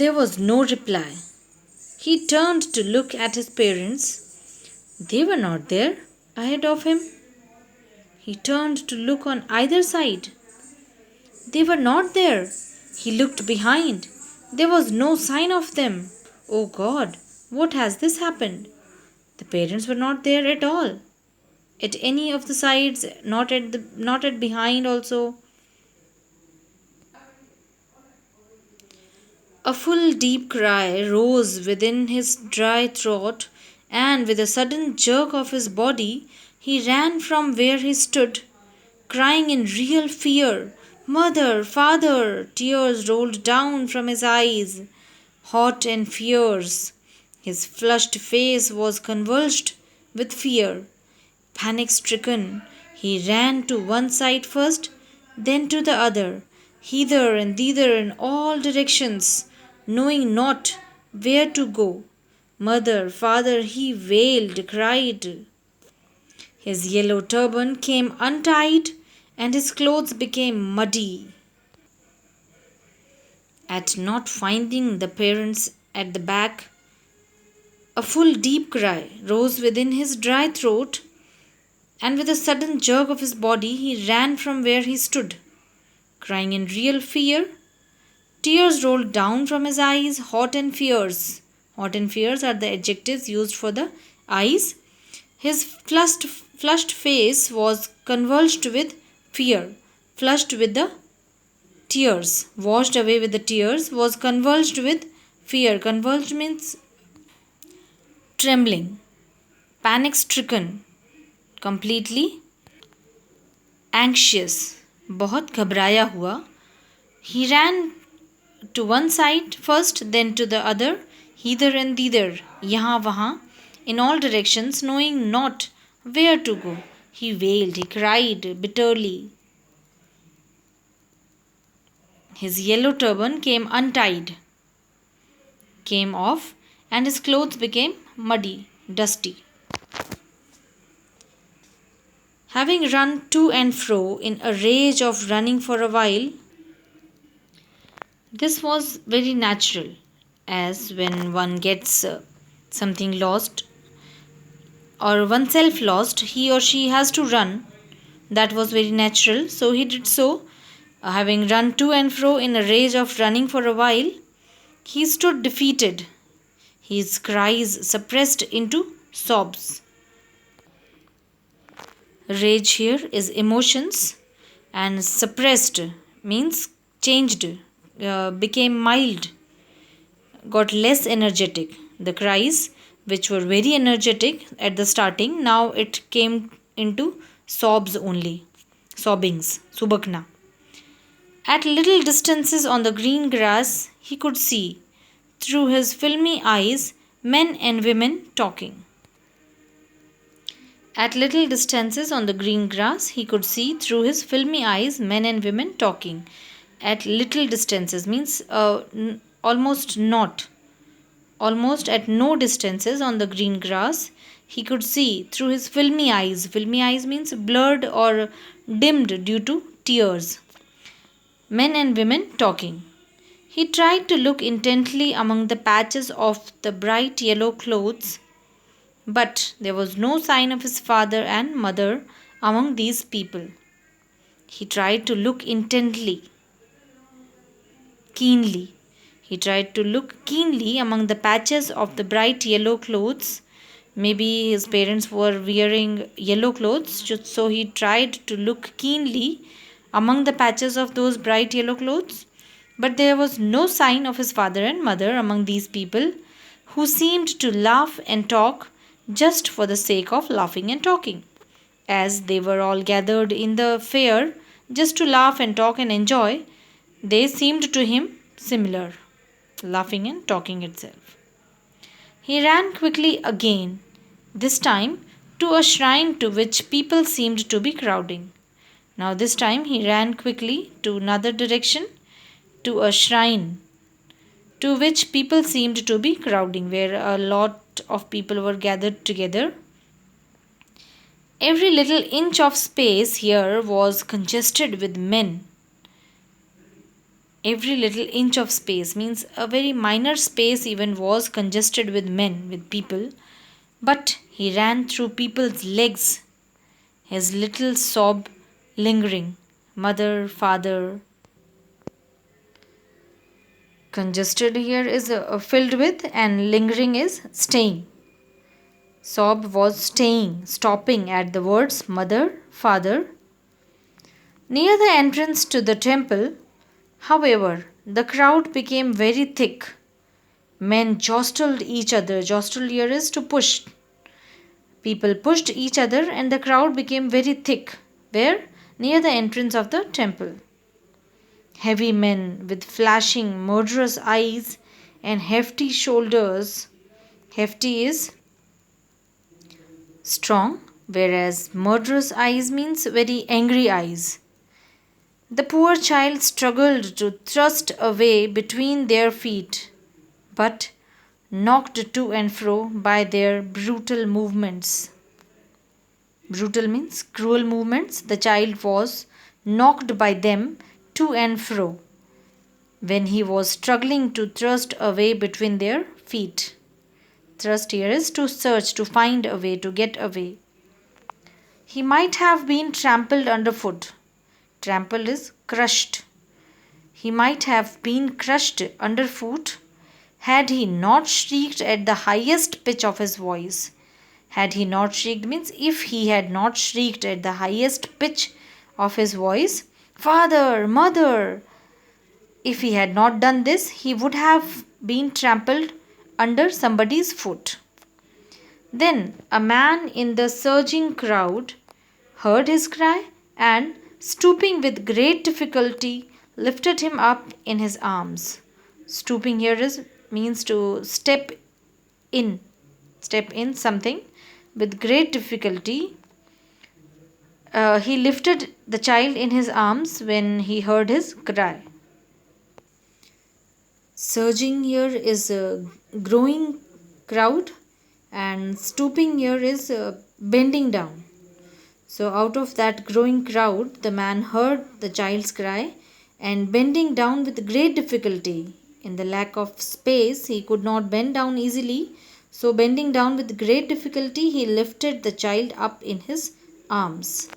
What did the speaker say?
There was no reply. He turned to look at his parents. They were not there ahead of him. He turned to look on either side. They were not there. He looked behind. There was no sign of them. Oh God, what has this happened? The parents were not there at all. At any of the sides, not at behind also. A full deep cry rose within his dry throat, and with a sudden jerk of his body, he ran from where he stood, crying in real fear. Mother, father! Tears rolled down from his eyes, hot and fierce. His flushed face was convulsed with fear. Panic stricken, he ran to one side first, then to the other, hither and thither in all directions, knowing not where to go. Mother, father, he wailed, cried. His yellow turban came untied, and his clothes became muddy. At not finding the parents at the back, a full deep cry rose within his dry throat, and with a sudden jerk of his body, he ran from where he stood, crying in real fear. Tears rolled down from his eyes, hot and fierce. Hot and fierce are the adjectives used for the eyes. His flushed face was convulsed with fear, flushed with the tears, washed away with the tears, was convulsed with fear. Convulsed means trembling, panic stricken, completely anxious, बहुत घबराया हुआ. He ran to one side first, then to the other, hither and thither, यहाँ वहाँ, in all directions, knowing not where to go. He wailed, he cried bitterly. His yellow turban came untied, came off, and his clothes became muddy, dusty. Having run to and fro in a rage of running for a while, this was very natural, as when one gets something lost or oneself lost, he or she has to run. That was very natural, so he did so. Having run to and fro in a rage of running for a while, he stood defeated, his cries suppressed into sobs. Rage here is emotions, and suppressed means changed, became mild, got less energetic. The cries, which were very energetic at the starting, now it came into sobs only, sobbings, subakna. At little distances on the green grass, he could see, through his filmy eyes, men and women talking. At little distances on the green grass, he could see, through his filmy eyes, men and women talking. At little distances means almost not. Almost at no distances on the green grass, he could see, through his filmy eyes. Filmy eyes means blurred or dimmed due to tears. Men and women talking. He tried to look intently among the patches of the bright yellow clothes, but there was no sign of his father and mother among these people. He tried to look intently, keenly. He tried to look keenly among the patches of the bright yellow clothes. Maybe his parents were wearing yellow clothes, so he tried to look keenly among the patches of those bright yellow clothes. But there was no sign of his father and mother among these people, who seemed to laugh and talk just for the sake of laughing and talking. As they were all gathered in the fair just to laugh and talk and enjoy, they seemed to him similar, laughing and talking itself. He ran quickly again, this time to a shrine to which people seemed to be crowding. Now, this time he ran quickly to another direction, to a shrine to which people seemed to be crowding, where a lot of people were gathered together. Every little inch of space here was congested with men. Every little inch of space means a very minor space even was congested with men, with people. But he ran through people's legs, his little sob lingering. Mother, father. Congested here is filled with, and lingering is staying. Sob was staying, stopping at the words mother, father. Near the entrance to the temple, however, the crowd became very thick. Men jostled each other. Jostle here is to push. People pushed each other and the crowd became very thick. Where? Near the entrance of the temple. Heavy men with flashing, murderous eyes and hefty shoulders. Hefty is strong, whereas murderous eyes means very angry eyes. The poor child struggled to thrust away between their feet, but knocked to and fro by their brutal movements. Brutal means cruel movements. The child was knocked by them to and fro when he was struggling to thrust away between their feet. Thrust here is to search, to find a way, to get away. He might have been trampled underfoot. Trample is crushed. He might have been crushed underfoot had he not shrieked at the highest pitch of his voice. Had he not shrieked means if he had not shrieked at the highest pitch of his voice, Father, Mother, if he had not done this, he would have been trampled under somebody's foot. Then a man in the surging crowd heard his cry and, stooping with great difficulty, lifted him up in his arms. Stooping here means to step in something with great difficulty. He lifted the child in his arms when he heard his cry. Surging here is a growing crowd, and stooping here is bending down. So, out of that growing crowd, the man heard the child's cry and bending down with great difficulty. In the lack of space, he could not bend down easily. So, bending down with great difficulty, he lifted the child up in his arms.